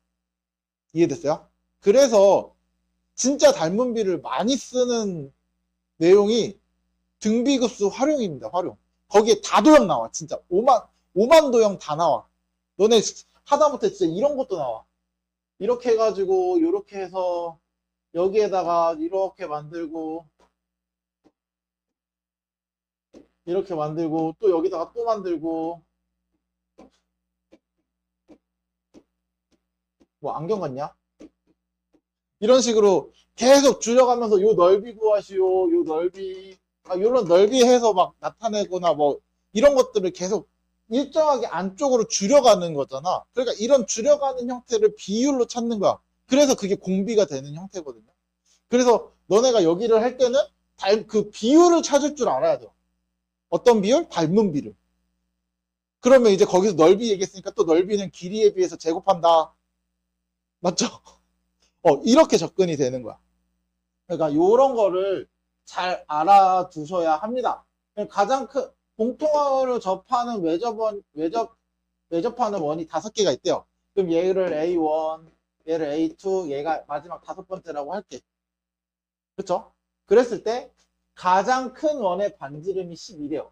이해됐어요? 그래서 진짜 닮은 비를 많이 쓰는 내용이 등비급수 활용입니다. 활용. 거기에 다 도형 나와. 진짜 5만 도형 다 나와. 너네 하다못해 진짜 이런 것도 나와. 이렇게 해가지고 이렇게 해서 여기에다가 이렇게 만들고 이렇게 만들고 또 여기다가 또 만들고 뭐 안경 같냐? 이런 식으로 계속 줄여가면서 요 넓이 구하시오, 요 넓이, 요런 넓이 해서 막 나타내거나 뭐 이런 것들을 계속 일정하게 안쪽으로 줄여가는 거잖아. 그러니까 이런 줄여가는 형태를 비율로 찾는 거야. 그래서 그게 공비가 되는 형태거든요. 그래서 너네가 여기를 할 때는 그 비율을 찾을 줄 알아야 돼요. 어떤 비율? 닮은 비율. 그러면 이제 거기서 넓이 얘기했으니까 또 넓이는 길이에 비해서 제곱한다. 맞죠? 이렇게 접근이 되는 거야. 그러니까 요런 거를 잘 알아두셔야 합니다. 가장 큰 공통어로 접하는 외접하는 원이 5개가 있대요. 그럼 얘를 A1, 얘를 A2, 얘가 마지막 5번째라고 할게. 그렇죠? 그랬을 때 가장 큰 원의 반지름이 11이에요.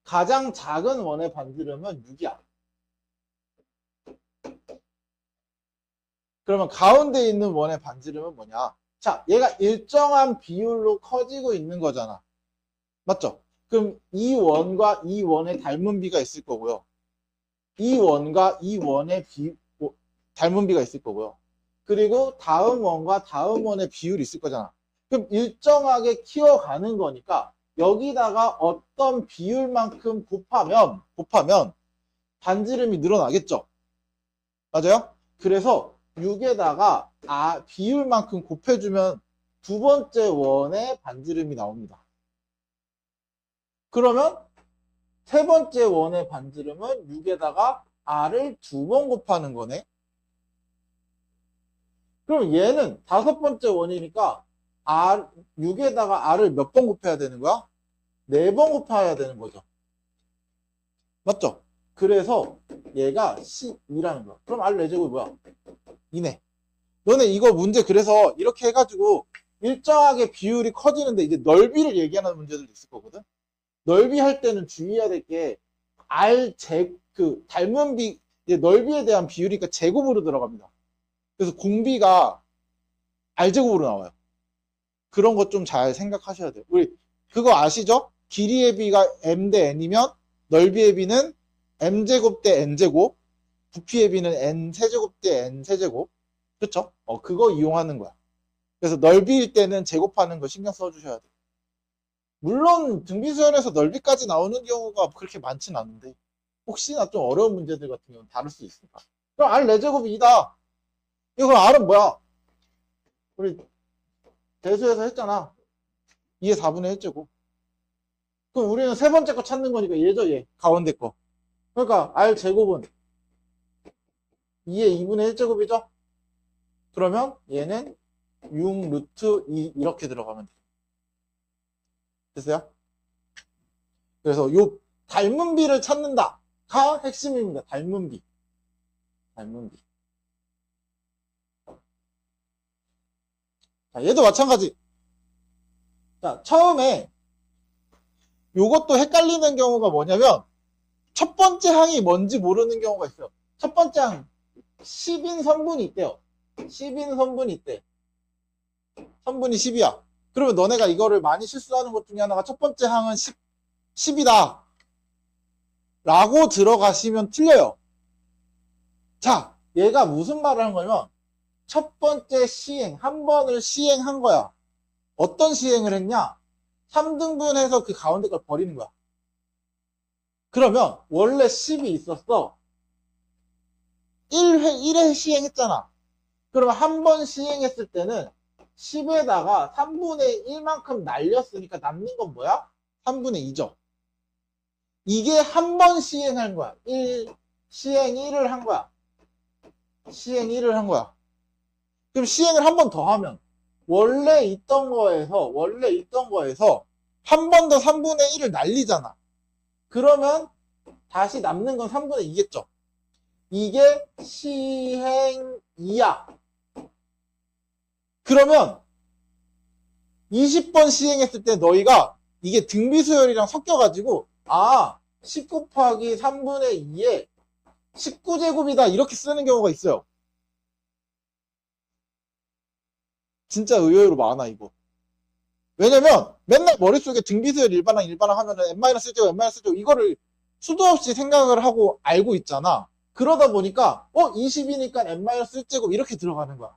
가장 작은 원의 반지름은 6이야. 그러면 가운데 있는 원의 반지름은 뭐냐? 자, 얘가 일정한 비율로 커지고 있는 거잖아. 맞죠? 그럼 이 원과 이 원의 닮은 비가 있을 거고요. 이 원과 이 원의 닮은 비가 있을 거고요. 그리고 다음 원과 다음 원의 비율이 있을 거잖아. 그럼 일정하게 키워가는 거니까 여기다가 어떤 비율만큼 곱하면 반지름이 늘어나겠죠. 맞아요? 그래서 6에다가 비율만큼 곱해주면 두 번째 원의 반지름이 나옵니다. 그러면 세 번째 원의 반지름은 6에다가 r을 2번 곱하는 거네. 그럼 얘는 5번째 원이니까 6에다가 r을 몇 번 곱해야 되는 거야? 4번 곱해야 되는 거죠. 맞죠? 그래서 얘가 12라는 거야. 그럼 r 4제곱이 뭐야? 2네. 너네 이거 문제 그래서 이렇게 해가지고 일정하게 비율이 커지는데 이제 넓이를 얘기하는 문제들도 있을 거거든. 넓이 할 때는 주의해야 될 게 닮은 비, 넓이에 대한 비율이니까 제곱으로 들어갑니다. 그래서 공비가 r제곱으로 나와요. 그런 것 좀 잘 생각하셔야 돼요. 우리 그거 아시죠? 길이의 비가 m 대 n이면 넓이의 비는 m제곱 대 n제곱, 부피의 비는 n세제곱 대 n세제곱. 그쵸? 그거 이용하는 거야. 그래서 넓이일 때는 제곱하는 거 신경 써주셔야 돼요. 물론 등비수열에서 넓이까지 나오는 경우가 그렇게 많진 않은데 혹시나 좀 어려운 문제들 같은 경우는 다를 수 있으니까. 그럼 r 4제곱이 2다. 이거 그럼 r은 뭐야? 우리 대수에서 했잖아. 2의 4분의 1제곱. 그럼 우리는 세 번째 거 찾는 거니까 얘죠, 얘. 가운데 거. 그러니까 r제곱은 2의 2분의 1제곱이죠? 그러면 얘는 6 루트 2 이렇게 들어가면 돼요. 됐어요? 그래서 요 닮은 비를 찾는다가 핵심입니다. 닮은 비. 닮은 비. 자, 얘도 마찬가지. 자, 처음에 요것도 헷갈리는 경우가 뭐냐면 첫 번째 항이 뭔지 모르는 경우가 있어요. 첫 번째 항 10인 선분이 있대요. 10인 선분이 있대. 선분이 10이야. 그러면 너네가 이거를 많이 실수하는 것 중에 하나가 첫 번째 항은 10이다 라고 들어가시면 틀려요. 자, 얘가 무슨 말을 한 거냐면 첫 번째 시행, 한 번을 시행한 거야. 어떤 시행을 했냐? 3등분해서 그 가운데 걸 버리는 거야. 그러면 원래 10이 있었어. 1회 시행했잖아. 그러면 한 번 시행했을 때는 10에다가 3분의 1만큼 날렸으니까 남는 건 뭐야? 3분의 2죠. 이게 한 번 시행한 거야. 시행 1을 한 거야. 시행 1을 한 거야. 그럼 시행을 한 번 더 하면 원래 있던 거에서 한 번 더 3분의 1을 날리잖아. 그러면 다시 남는 건 3분의 2겠죠. 이게 시행 2야. 그러면 20번 시행했을 때 너희가 이게 등비수열이랑 섞여가지고 10 곱하기 3분의 2에 19제곱이다 이렇게 쓰는 경우가 있어요. 진짜 의외로 많아 이거. 왜냐면 맨날 머릿속에 등비수열 일반항 하면은 n-1제곱 n-1제곱 이거를 수도 없이 생각을 하고 알고 있잖아. 그러다 보니까 20이니까 n-1제곱 이렇게 들어가는 거야.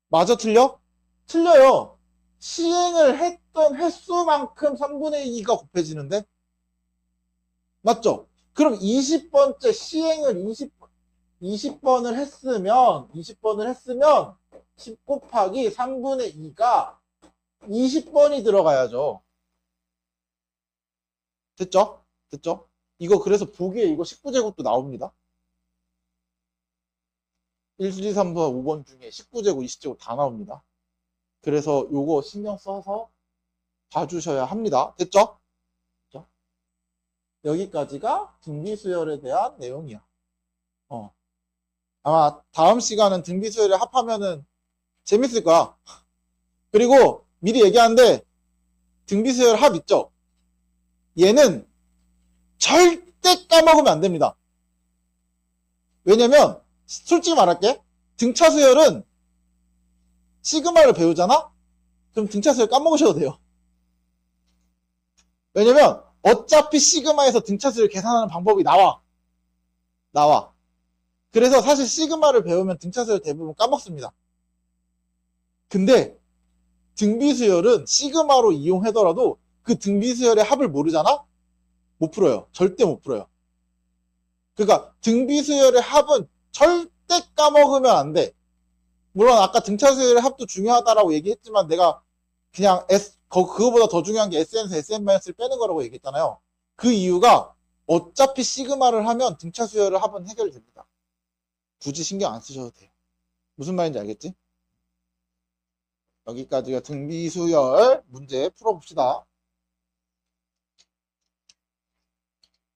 맞아 틀려? 틀려요. 시행을 했던 횟수만큼 3분의 2가 곱해지는데? 맞죠? 그럼 20번째 시행을 20번을 했으면 10 곱하기 3분의 2가 20번이 들어가야죠. 됐죠? 됐죠? 이거 그래서 보기에 이거 19제곱도 나옵니다. 1, 2, 3, 4, 5번 중에 19제곱, 20제곱 다 나옵니다. 그래서 요거 신경 써서 봐주셔야 합니다. 됐죠? 됐죠? 여기까지가 등비수열에 대한 내용이야. 아마 다음 시간은 등비수열에 합하면은 재밌을 거야. 그리고 미리 얘기하는데 등비수열 합 있죠? 얘는 절대 까먹으면 안 됩니다. 왜냐면 솔직히 말할게. 등차수열은 시그마를 배우잖아? 그럼 등차수열 까먹으셔도 돼요. 왜냐면 어차피 시그마에서 등차수열 계산하는 방법이 나와. 그래서 사실 시그마를 배우면 등차수열 대부분 까먹습니다. 근데 등비수열은 시그마로 이용하더라도 그 등비수열의 합을 모르잖아? 못 풀어요. 절대 못 풀어요. 그러니까 등비수열의 합은 절대 까먹으면 안 돼. 물론 아까 등차수열의 합도 중요하다라고 얘기했지만 내가 그냥 그거보다 더 중요한 게 SN에서 SN-를 빼는 거라고 얘기했잖아요. 그 이유가 어차피 시그마를 하면 등차수열의 합은 해결됩니다. 굳이 신경 안 쓰셔도 돼요. 무슨 말인지 알겠지? 여기까지가 등비수열 문제 풀어봅시다.